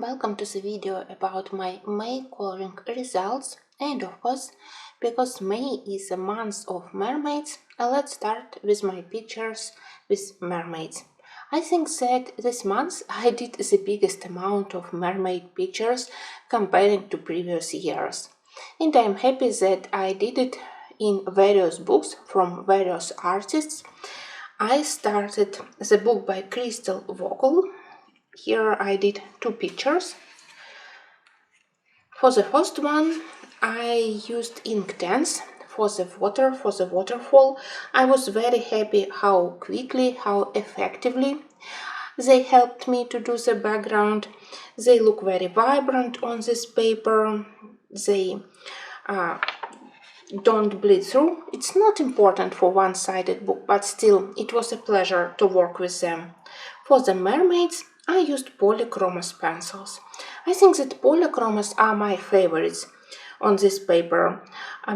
Welcome to the video about my May coloring results, and of course, because May is a month of mermaids, let's start with my pictures with mermaids. I think that this month I did the biggest amount of mermaid pictures comparing to previous years, and I'm happy that I did it in various books from various artists. I started the book by Crystal Vogel. Here I did two pictures. For the first one, I used Inktense for the waterfall. I was very happy how quickly, how effectively they helped me to do the background. They look very vibrant on this paper. They don't bleed through. It's not important for one-sided book, but still, it was a pleasure to work with them. For the mermaids, I used polychromos pencils. I think that polychromos are my favorites on this paper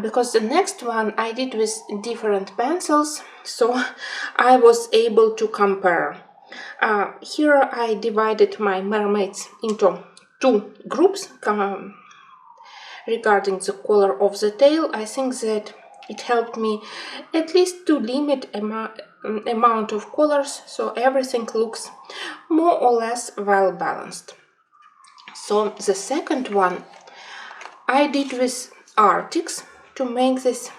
because the next one I did with different pencils, so I was able to compare. Here I divided my mermaids into two groups. Regarding the color of the tail, I think that it helped me at least to limit amount of colors, so everything looks more or less well balanced. So the second one I did with Arctics to make this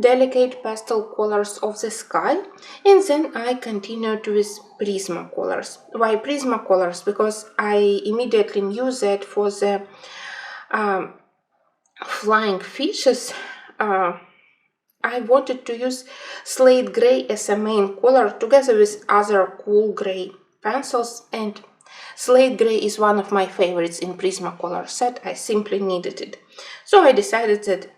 delicate pastel colors of the sky, and then I continued with Prismacolors. Why Prismacolors? Because I immediately knew that for the flying fishes I wanted to use slate gray as a main color together with other cool gray pencils, and slate gray is one of my favorites in Prismacolor set. I simply needed it. So I decided that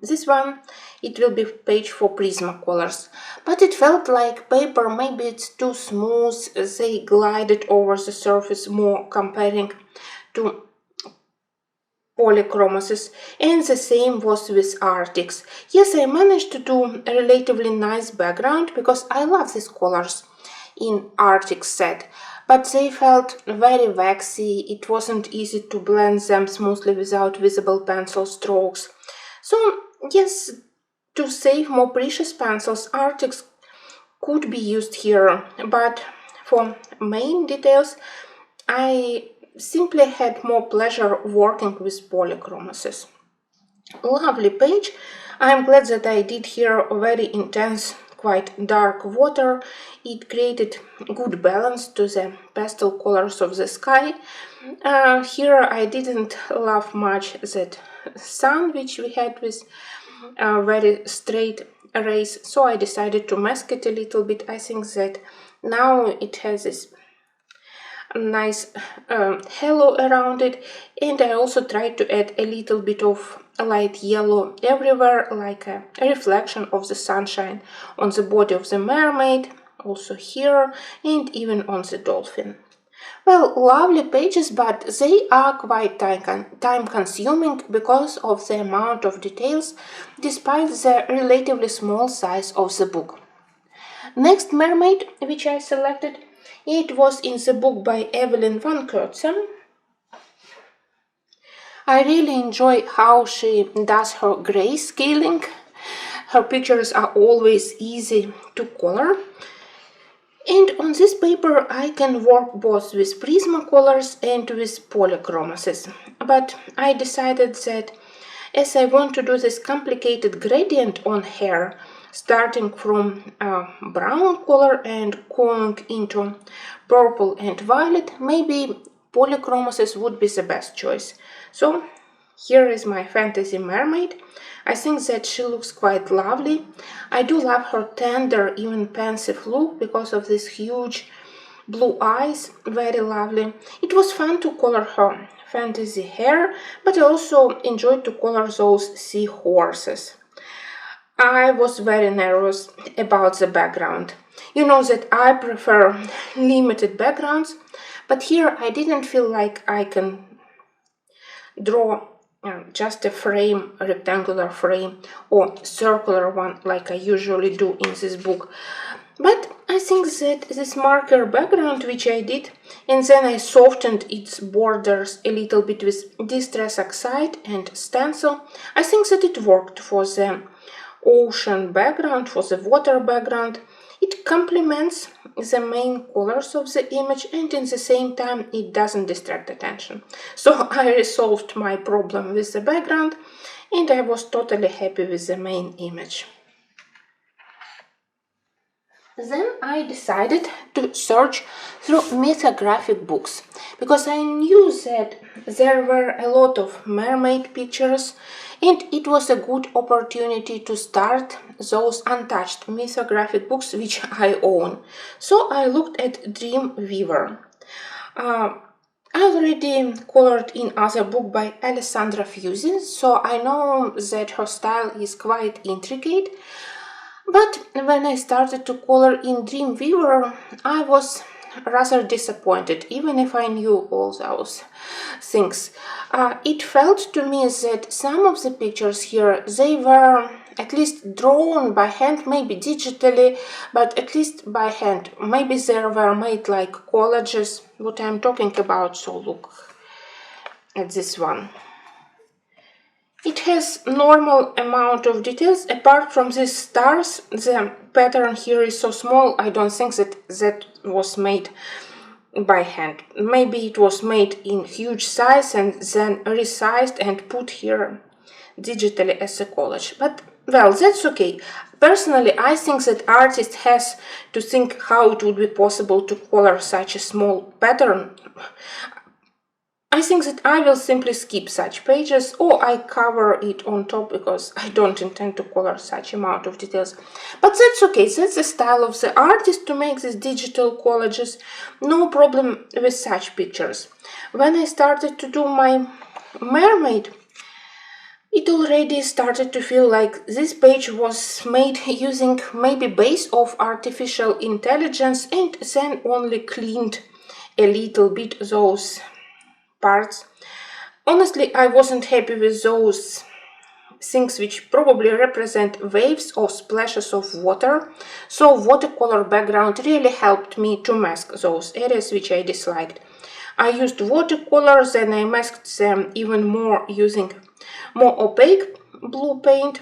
this one, it will be page for Prismacolors. But it felt like paper, maybe it's too smooth, they glided over the surface more comparing to polychromoses, and the same was with Arctics. Yes, I managed to do a relatively nice background because I love these colors in Arctic set, but they felt very waxy. It wasn't easy to blend them smoothly without visible pencil strokes. So yes, to save more precious pencils, Arctics could be used here, but for main details I simply had more pleasure working with polychromoses. Lovely page. I'm glad that I did here a very intense, quite dark water. It created good balance to the pastel colors of the sky. Here I didn't love much that sun which we had with very straight rays, so I decided to mask it a little bit. I think that now it has this nice halo around it, and I also tried to add a little bit of light yellow everywhere, like a reflection of the sunshine on the body of the mermaid, also here, and even on the dolphin. Well, lovely pages, but they are quite time consuming because of the amount of details, despite the relatively small size of the book. Next mermaid which I selected, it was in the book by Evelyne Vancoetsem. I really enjoy how she does her grayscaling. Her pictures are always easy to color. And on this paper I can work both with Prismacolors and with polychromoses. But I decided that as I want to do this complicated gradient on hair, starting from brown color and going into purple and violet, maybe polychromoses would be the best choice. So here is my fantasy mermaid. I think that she looks quite lovely. I do love her tender, even pensive look because of these huge blue eyes, very lovely. It was fun to color her fantasy hair, but I also enjoyed to color those seahorses. I was very nervous about the background. You know that I prefer limited backgrounds, but here I didn't feel like I can draw just a frame, a rectangular frame or circular one like I usually do in this book. But I think that this marker background which I did, and then I softened its borders a little bit with distress oxide and stencil, I think that it worked for the ocean background, for the water background. It complements the main colors of the image, and in the same time it doesn't distract attention. So I resolved my problem with the background, and I was totally happy with the main image. Then I decided to search through mythographic books, because I knew that there were a lot of mermaid pictures, and it was a good opportunity to start those untouched mythographic books which I own. So I looked at Dreamweaver. I already colored in other book by Alessandra Fusi, so I know that her style is quite intricate. But when I started to color in Dreamweaver, I was rather disappointed, even if I knew all those things. It felt to me that some of the pictures here, they were at least drawn by hand, maybe digitally, but at least by hand. Maybe they were made like collages, what I'm talking about, so look at this one. It has normal amount of details. Apart from these stars, the pattern here is so small, I don't think that was made by hand. Maybe it was made in huge size and then resized and put here digitally as a collage. But well, that's okay. Personally, I think that artist has to think how it would be possible to color such a small pattern. I think that I will simply skip such pages, or I cover it on top because I don't intend to color such amount of details. But that's okay, that's the style of the artist to make these digital collages. No problem with such pictures. When I started to do my mermaid, it already started to feel like this page was made using maybe base of artificial intelligence and then only cleaned a little bit those parts. Honestly, I wasn't happy with those things which probably represent waves or splashes of water, so watercolor background really helped me to mask those areas which I disliked. I used watercolors and I masked them even more using more opaque blue paint.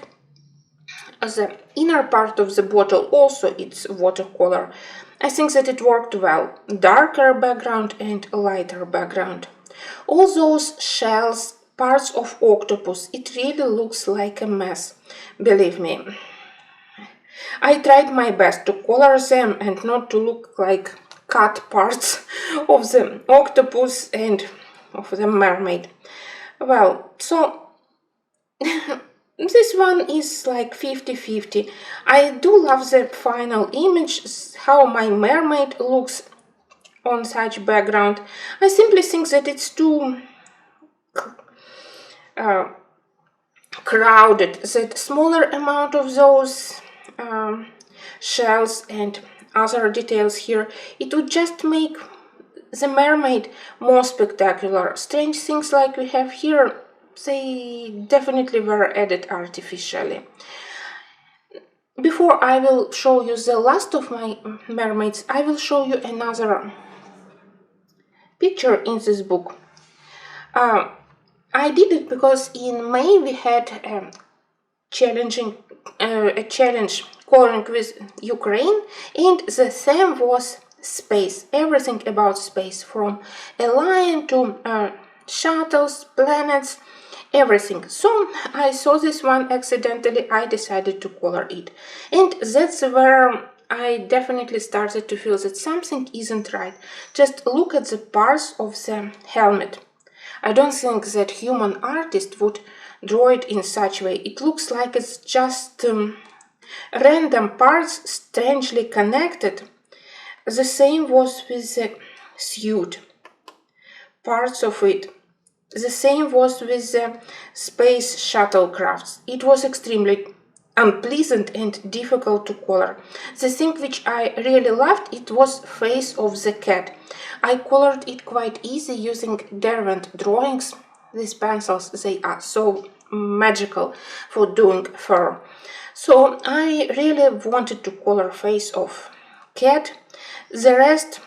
The inner part of the bottle also it's watercolor. I think that it worked well. Darker background and lighter background. All those shells, parts of octopus, it really looks like a mess, believe me. I tried my best to color them and not to look like cut parts of the octopus and of the mermaid. Well, so this one is like 50-50. I do love the final image, how my mermaid looks on such background. I simply think that it's too crowded, that smaller amount of those shells and other details here, it would just make the mermaid more spectacular. Strange things like we have here, they definitely were added artificially. Before I will show you the last of my mermaids, I will show you another picture in this book. I did it because in May we had a challenge coloring with Ukraine, and the theme was space, everything about space, from a lion to shuttles, planets, everything. So I saw this one accidentally, I decided to color it, and that's where I definitely started to feel that something isn't right. Just look at the parts of the helmet. I don't think that human artist would draw it in such way. It looks like it's just random parts strangely connected. The same was with the suit, parts of it. The same was with the space shuttlecrafts. It was extremely unpleasant and difficult to color. The thing which I really loved, it was face of the cat. I colored it quite easy using Derwent drawings. These pencils, they are so magical for doing fur. So I really wanted to color face of cat. The rest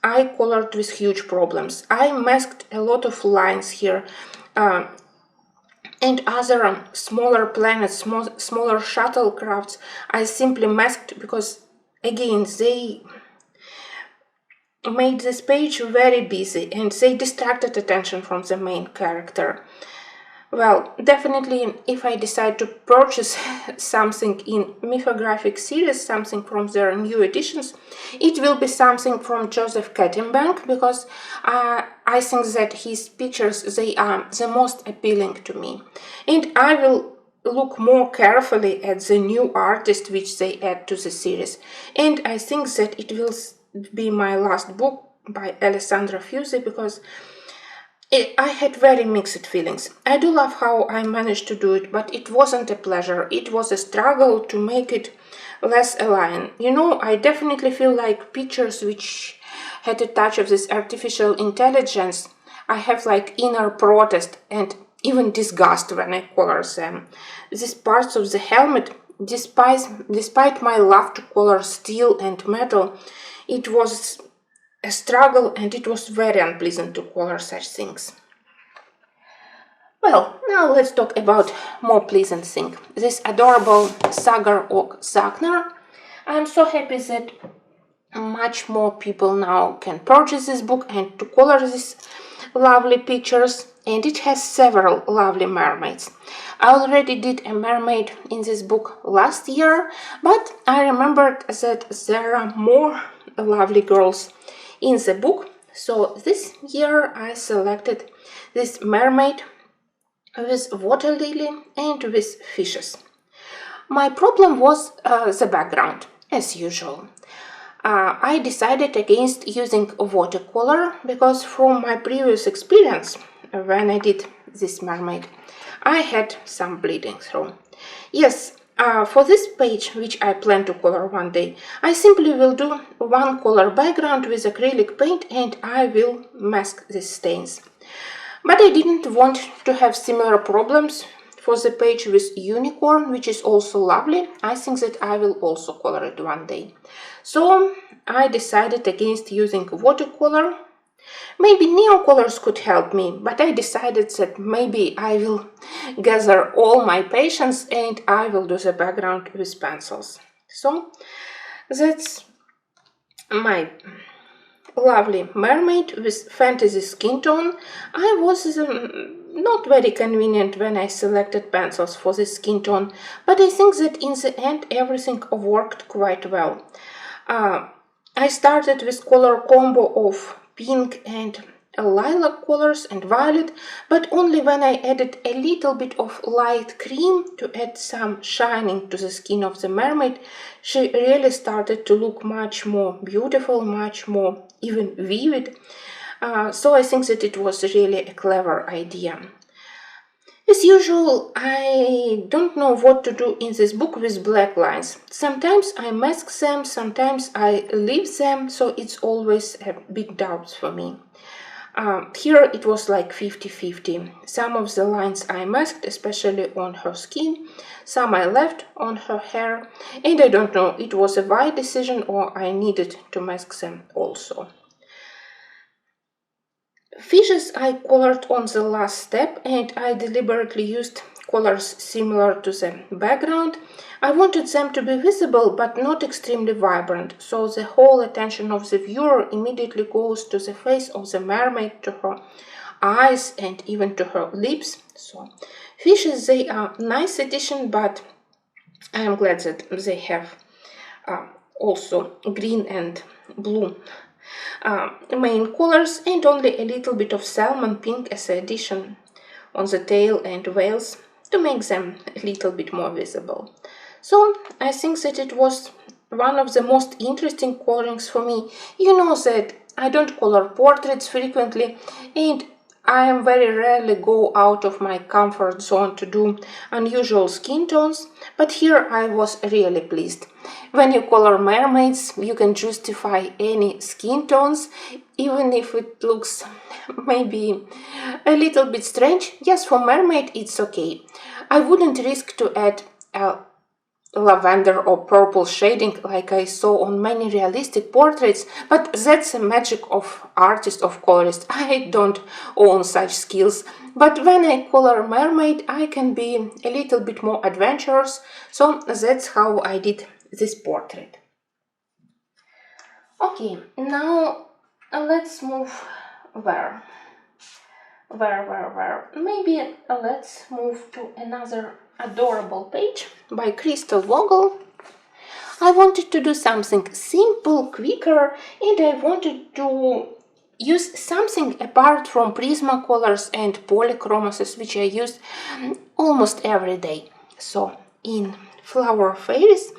I colored with huge problems. I masked a lot of lines here and other smaller planets, smaller shuttlecrafts. I simply masked because, again, they made this page very busy and they distracted attention from the main character. Well, definitely if I decide to purchase something in Mythographic series, something from their new editions, it will be something from Joseph Kettenbank, because I think that his pictures, they are the most appealing to me. And I will look more carefully at the new artist which they add to the series. And I think that it will be my last book by Alessandra Fusi, because I had very mixed feelings. I do love how I managed to do it, but it wasn't a pleasure. It was a struggle to make it less alien. You know, I definitely feel like pictures which had a touch of this artificial intelligence, I have like inner protest and even disgust when I color them. These parts of the helmet, despite my love to color steel and metal, it was a struggle and it was very unpleasant to color such things. Well, now let's talk about more pleasant thing. This adorable Sagor or Sägner. I'm so happy that much more people now can purchase this book and to color these lovely pictures, and it has several lovely mermaids. I already did a mermaid in this book last year, but I remembered that there are more lovely girls in the book, so this year I selected this mermaid with water lily and with fishes. My problem was the background, as usual. I decided against using watercolor because from my previous experience when I did this mermaid, I had some bleeding through. Yes, for this page, which I plan to color one day, I simply will do one color background with acrylic paint and I will mask the stains. But I didn't want to have similar problems for the page with unicorn, which is also lovely. I think that I will also color it one day. So I decided against using watercolor. Maybe neocolors could help me, but I decided that maybe I will gather all my patience and I will do the background with pencils. So that's my lovely mermaid with fantasy skin tone. I was not very convenient when I selected pencils for this skin tone, but I think that in the end everything worked quite well. I started with color combo of pink and lilac colors and violet, but only when I added a little bit of light cream to add some shining to the skin of the mermaid, she really started to look much more beautiful, much more even vivid. So I think that it was really a clever idea. As usual, I don't know what to do in this book with black lines. Sometimes I mask them, sometimes I leave them, so it's always a big doubt for me. Here it was like 50-50. Some of the lines I masked, especially on her skin, some I left on her hair, and I don't know, it was a wise decision or I needed to mask them also. Fishes I colored on the last step and I deliberately used colors similar to the background. I wanted them to be visible but not extremely vibrant, so the whole attention of the viewer immediately goes to the face of the mermaid, to her eyes and even to her lips. So fishes, they are nice addition, but I am glad that they have also green and blue main colors and only a little bit of salmon pink as an addition on the tail and wales to make them a little bit more visible. So I think that it was one of the most interesting colorings for me. You know that I don't color portraits frequently and I am very rarely go out of my comfort zone to do unusual skin tones, but here I was really pleased. When you color mermaids, you can justify any skin tones, even if it looks maybe a little bit strange. Yes, for mermaid it's okay. I wouldn't risk to add lavender or purple shading like I saw on many realistic portraits, but that's the magic of artist, of colorist. I don't own such skills, but when I color mermaid I can be a little bit more adventurous, so that's how I did this portrait. Okay, now let's move where? Maybe let's move to another adorable page by Crystal Vogel. I wanted to do something simple, quicker, and I wanted to use something apart from Prismacolors and polychromoses, which I use almost every day. So in Flower Fairies,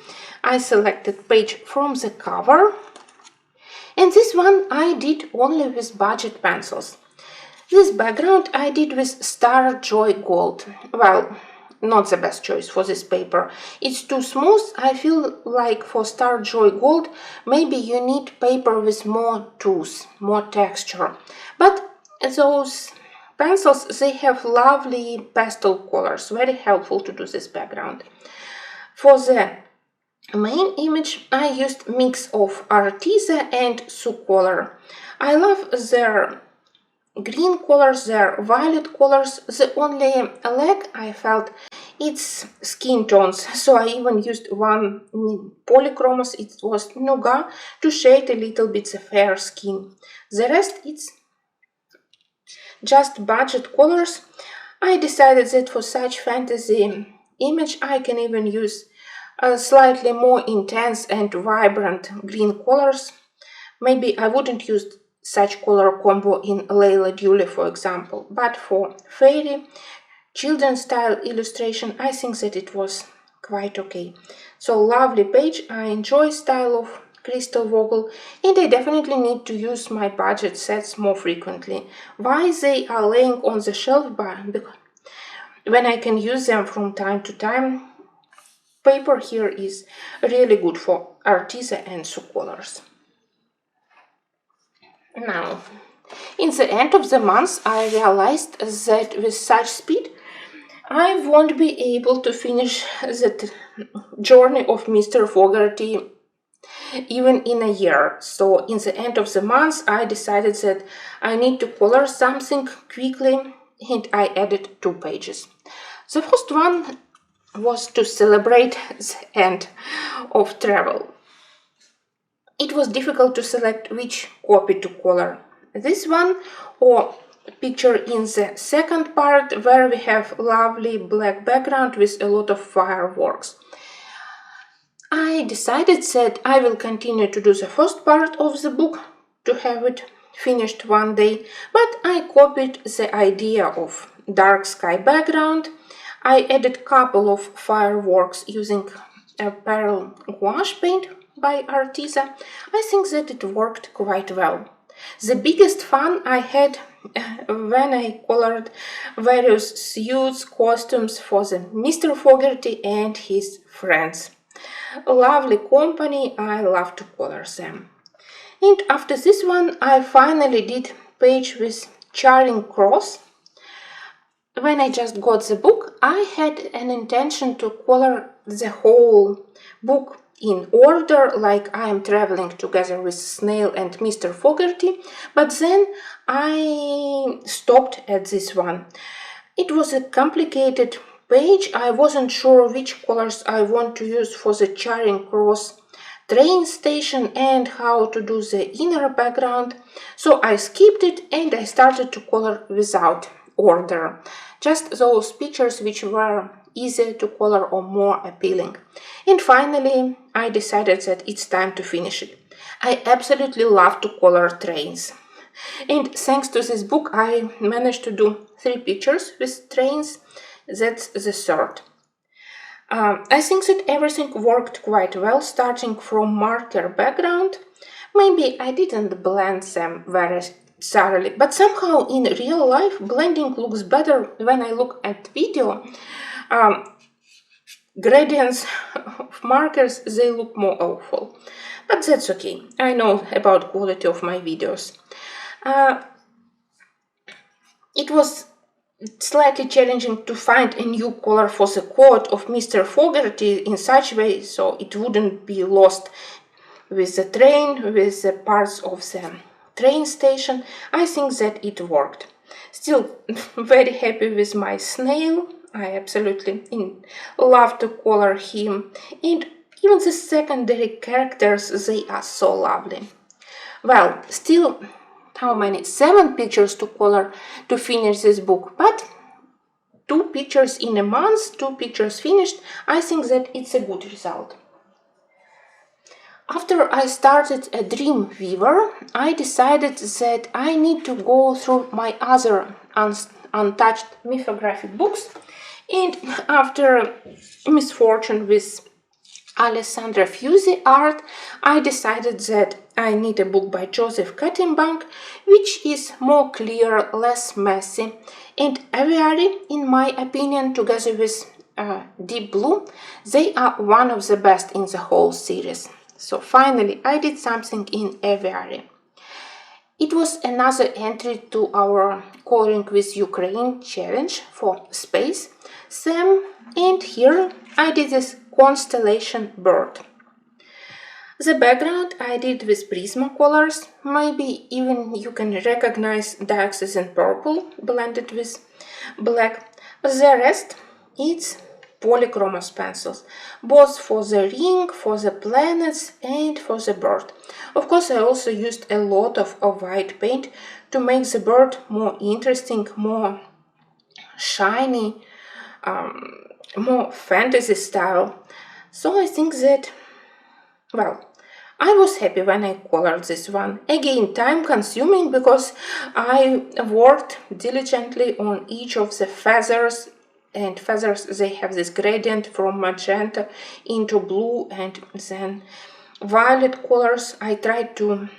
I selected page from the cover, and this one I did only with budget pencils. This background I did with Star Joy Gold. Well, not the best choice for this paper. It's too smooth. I feel like for Star Joy Gold, maybe you need paper with more tooth, more texture. But those pencils, they have lovely pastel colors, very helpful to do this background. For the main image, I used mix of Arteza and Sucolor. I love their green colors, their violet colors. The only lag I felt it's skin tones, so I even used one polychromos. It was Nougat to shade a little bit the fair skin. The rest it's just budget colors. I decided that for such fantasy image I can even use slightly more intense and vibrant green colors. Maybe I wouldn't use such color combo in Layla Dooley, for example, but for fairy children's style illustration I think that it was quite okay. So lovely page. I enjoy style of Crystal Vogel, and I definitely need to use my budget sets more frequently. Why they are laying on the shelf? Because when I can use them from time to time, paper here is really good for Arteza and Sucolors. Now, in the end of the month, I realized that with such speed, I won't be able to finish the journey of Mr. Fogerty even in a year. So, in the end of the month, I decided that I need to color something quickly, and I added 2 pages. The first one was to celebrate the end of travel. It was difficult to select which copy to color. This one or picture in the second part where we have lovely black background with a lot of fireworks. I decided that I will continue to do the first part of the book to have it finished one day, but I copied the idea of dark sky background. I added couple of fireworks using a pearl gouache paint by Arteza. I think that it worked quite well. The biggest fun I had when I colored various suits, costumes for the Mr. Fogerty and his friends. A lovely company, I love to color them. And after this one, I finally did page with Charing Cross. When I just got the book, I had an intention to color the whole book in order, like I am traveling together with Snail and Mr. Fogerty, but then I stopped at this one. It was a complicated page. I wasn't sure which colors I want to use for the Charing Cross train station and how to do the inner background, so I skipped it and I started to color without order, just those pictures which were easier to color or more appealing. And finally I decided that it's time to finish it. I absolutely love to color trains, and thanks to this book I managed to do 3 pictures with trains. That's the third. I think that everything worked quite well, starting from marker background. Maybe I didn't blend them very thoroughly, but somehow in real life blending looks better when I look at video. Gradients of markers, they look more awful, but that's okay. I know about quality of my videos. It was slightly challenging to find a new color for the coat of Mr. Fogerty in such way so it wouldn't be lost with the train, with the parts of the train station. I think that it worked. Still very happy with my snail. I absolutely love to color him, and even the secondary characters, they are so lovely. Well, still, how many? 7 pictures to color to finish this book, but 2 pictures in a month, 2 pictures finished. I think that it's a good result. After I started a Dreamweaver, I decided that I need to go through my other untouched mythographic books, and after misfortune with Alessandra Fusey art, I decided that I need a book by Joseph Kattenbank, which is more clear, less messy, and Aviary, in my opinion, together with Deep Blue, they are one of the best in the whole series. So finally, I did something in Aviary. It was another entry to our Coloring with Ukraine challenge for space, Sam, and here I did this constellation bird. The background I did with Prismacolors, maybe even you can recognize Diaxis in purple blended with black. The rest, it's polychromos pencils, both for the ring, for the planets and for the bird. Of course, I also used a lot of white paint to make the bird more interesting, more shiny, more fantasy style. So I think that, well, I was happy when I colored this one. Again, time consuming because I worked diligently on each of the feathers, and feathers, they have this gradient from magenta into blue and then violet colors. I tried to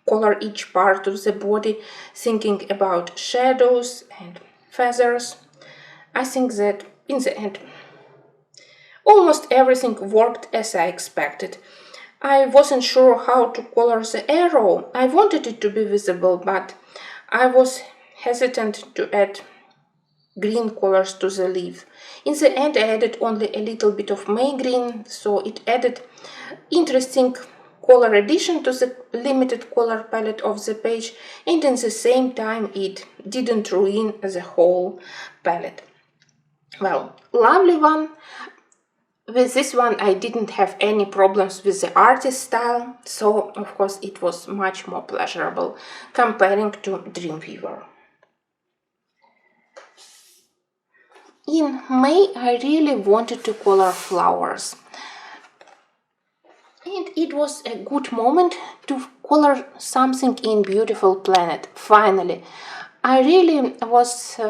color each part of the body, thinking about shadows and feathers. I think that in the end, almost everything worked as I expected. I wasn't sure how to color the arrow. I wanted it to be visible, but I was hesitant to add green colors to the leaf. In the end, I added only a little bit of May green, so it added interesting color addition to the limited color palette of the page, and at the same time it didn't ruin the whole palette. Well, lovely one. With this one I didn't have any problems with the artist style, so of course it was much more pleasurable comparing to Dreamweaver. In May I really wanted to color flowers, and it was a good moment to color something in Beautiful Planet. Finally, I really was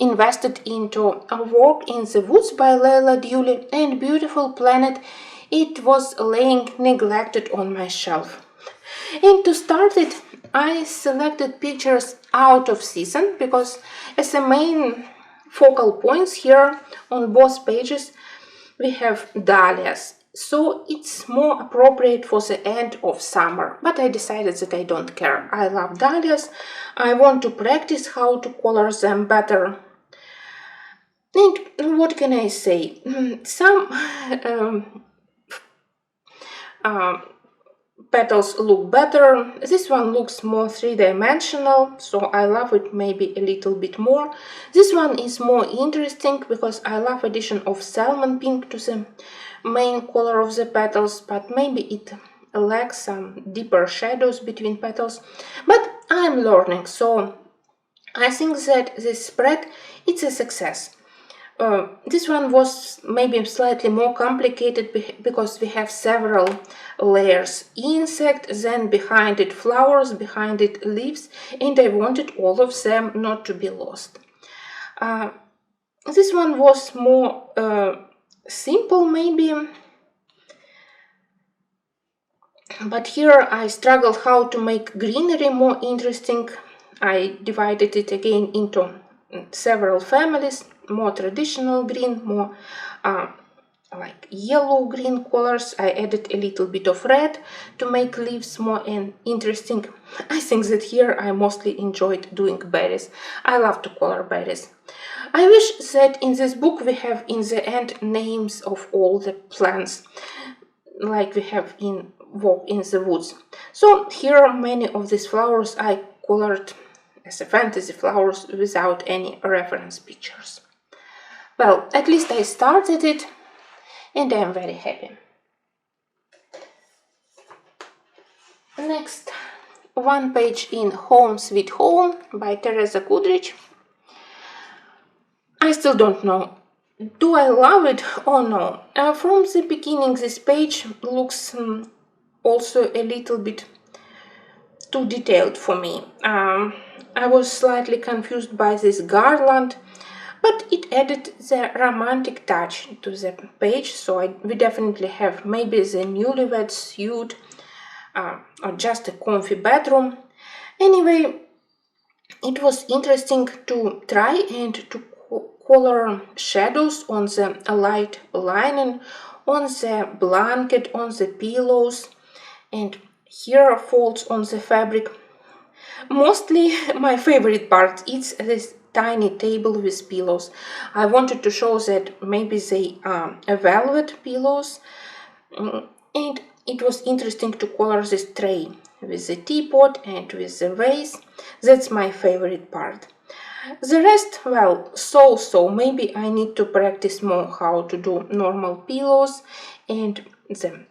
invested into a Walk in the Woods by Leila Dewley, and Beautiful Planet, it was laying neglected on my shelf. And to start it, I selected pictures out of season because as the main focal points here on both pages we have dahlias, so it's more appropriate for the end of summer, but I decided that I don't care. I love dahlias. I want to practice how to color them better. And what can I say? Some petals look better. This one looks more three-dimensional, so I love it maybe a little bit more. This one is more interesting because I love addition of salmon pink to the main color of the petals, but maybe it lacks some deeper shadows between petals. But I'm learning, so I think that this spread, it's a success. This one was maybe slightly more complicated because we have several layers. Insect, then behind it flowers, behind it leaves, and I wanted all of them not to be lost. This one was more simple maybe, but here I struggled how to make greenery more interesting. I divided it again into several families, more traditional green, more like yellow-green colors. I added a little bit of red to make leaves more interesting. I think that here I mostly enjoyed doing berries. I love to color berries. I wish that in this book we have in the end names of all the plants, like we have in Walk in the Woods. So here are many of these flowers I colored as a fantasy flowers without any reference pictures. Well, at least I started it, and I am very happy. Next, one page in Home Sweet Home by Teresa Goodrich. I still don't know, do I love it or no? From the beginning this page looks also a little bit too detailed for me. I was slightly confused by this garland, but it added the romantic touch to the page, so we definitely have maybe the newlywed suite or just a comfy bedroom. Anyway, it was interesting to try and to color shadows on the light linen, on the blanket, on the pillows, and here folds on the fabric. Mostly my favorite part is this tiny table with pillows. I wanted to show that maybe they are velvet pillows, and it was interesting to color this tray with the teapot and with the vase. That's my favorite part. The rest, well, so maybe I need to practice more how to do normal pillows, and the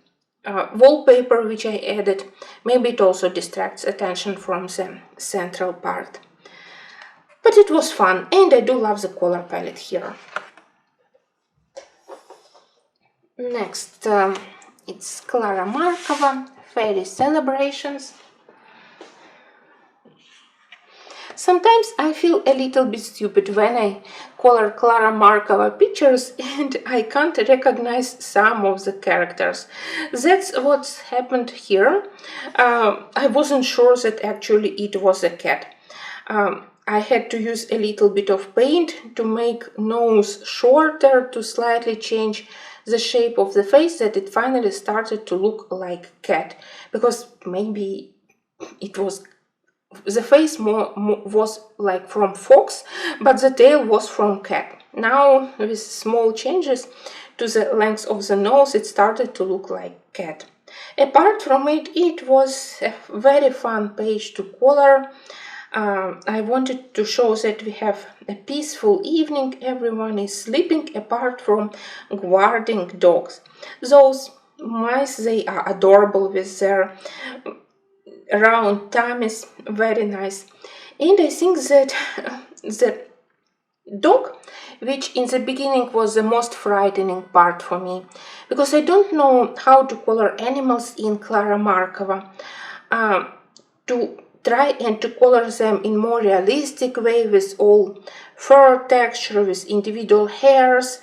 wallpaper which I added, maybe it also distracts attention from the central part. But it was fun, and I do love the color palette here. Next, it's Clara Markova, Fairy Celebrations. Sometimes I feel a little bit stupid when I color Clara Markova pictures and I can't recognize some of the characters. That's what's happened here. I wasn't sure that actually it was a cat. I had to use a little bit of paint to make nose shorter, to slightly change the shape of the face, that it finally started to look like cat, because maybe it was the face was like from fox, but the tail was from cat. Now with small changes to the length of the nose, it started to look like cat. Apart from it, it was a very fun page to color. I wanted to show that we have a peaceful evening, everyone is sleeping apart from guarding dogs. Those mice, they are adorable with their round tummies, very nice. And I think that the dog, which in the beginning was the most frightening part for me, because I don't know how to color animals in Clara Markova, to try and to color them in more realistic way with all fur texture, with individual hairs,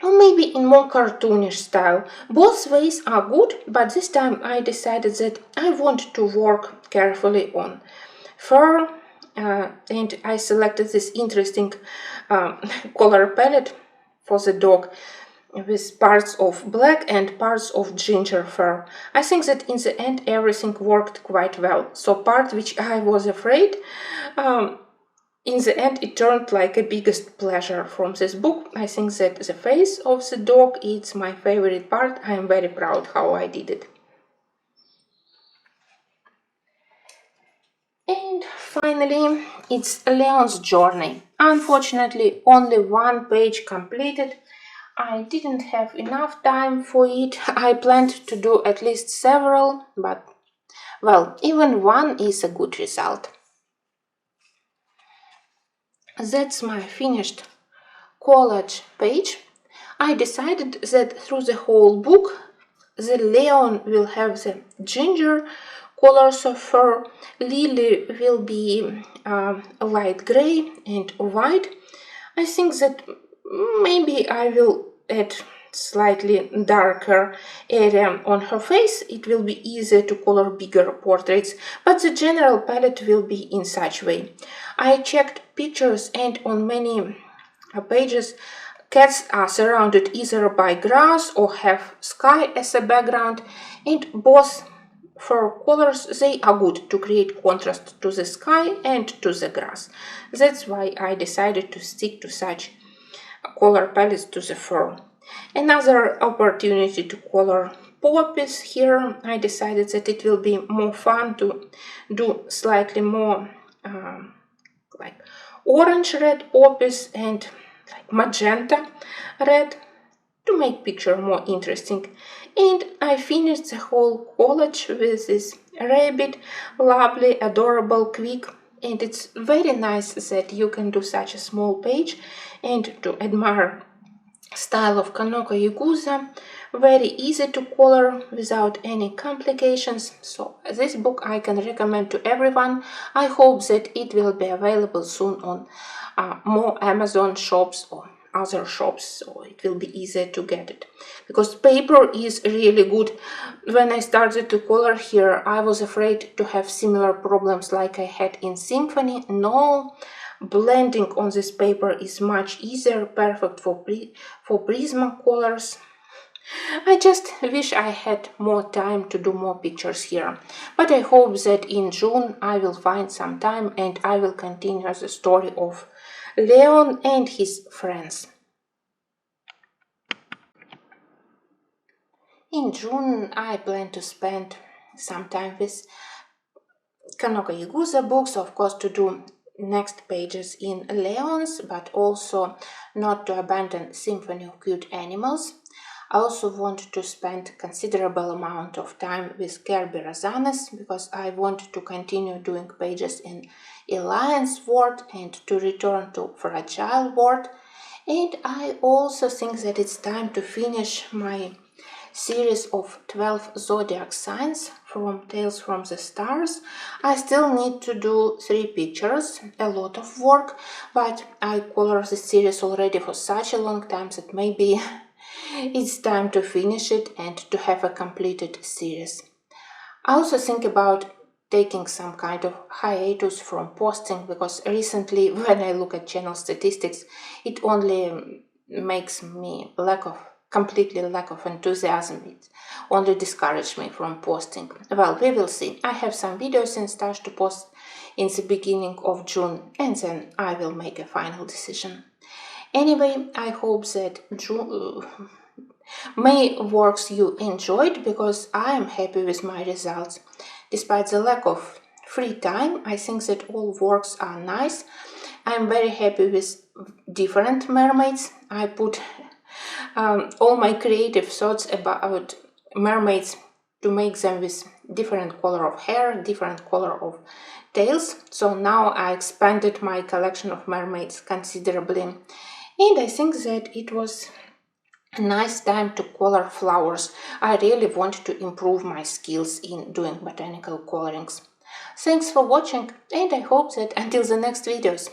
or maybe in more cartoonish style. Both ways are good, but this time I decided that I want to work carefully on fur, and I selected this interesting color palette for the dog with parts of black and parts of ginger fur. I think that in the end everything worked quite well. So part which I was afraid, in the end it turned like a biggest pleasure from this book. I think that the face of the dog is my favorite part. I am very proud how I did it. And finally, it's Leon's journey. Unfortunately, only one page completed. I didn't have enough time for it. I planned to do at least several, but well, even one is a good result. That's my finished collage page. I decided that through the whole book, the Leon will have the ginger colors of fur, Lily will be light gray and white. I think that maybe I will add slightly darker area on her face. It will be easier to color bigger portraits, but the general palette will be in such way. I checked pictures, and on many pages Cats are surrounded either by grass or have sky as a background, and both fur colors, they are good to create contrast to the sky and to the grass. That's why I decided to stick to such color palettes to the fur. Another opportunity to color poppies. Here I decided that it will be more fun to do slightly more like orange red poppies and like magenta red to make picture more interesting. And I finished the whole collage with this rabbit, lovely, adorable, quick, and it's very nice that you can do such a small page and to admire style of Kanoko Yagusa, very easy to color without any complications. So this book I can recommend to everyone. I hope that it will be available soon on more Amazon shops or other shops, so it will be easier to get it, because paper is really good. When I started to color here, I was afraid to have similar problems like I had in Symphony. No, blending on this paper is much easier, perfect for Prismacolors. I just wish I had more time to do more pictures here, but I hope that in June I will find some time and I will continue the story of Leon and his friends. In June I plan to spend some time with Kanoko Yagusa books, of course, to do next pages in Leon's, but also not to abandon Symphony of Cute Animals. I also want to spend considerable amount of time with Kirby Razanes, because I want to continue doing pages in Alliance World and to return to Fragile World. And I also think that it's time to finish my series of 12 zodiac signs from Tales from the Stars. I still need to do 3 pictures, a lot of work, but I colored the series already for such a long time that maybe it's time to finish it and to have a completed series. I also think about taking some kind of hiatus from posting, because recently when I look at channel statistics, it only makes me completely lack of enthusiasm. It only discouraged me from posting. Well, we will see. I have some videos in stash to post in the beginning of June, and then I will make a final decision. Anyway, I hope that May works you enjoyed, because I am happy with my results. Despite the lack of free time, I think that all works are nice. I am very happy with different mermaids. I put all my creative thoughts about mermaids to make them with different color of hair, different color of tails. So now I expanded my collection of mermaids considerably, and I think that it was a nice time to color flowers. I really want to improve my skills in doing botanical colorings. Thanks for watching, and I hope that until the next videos,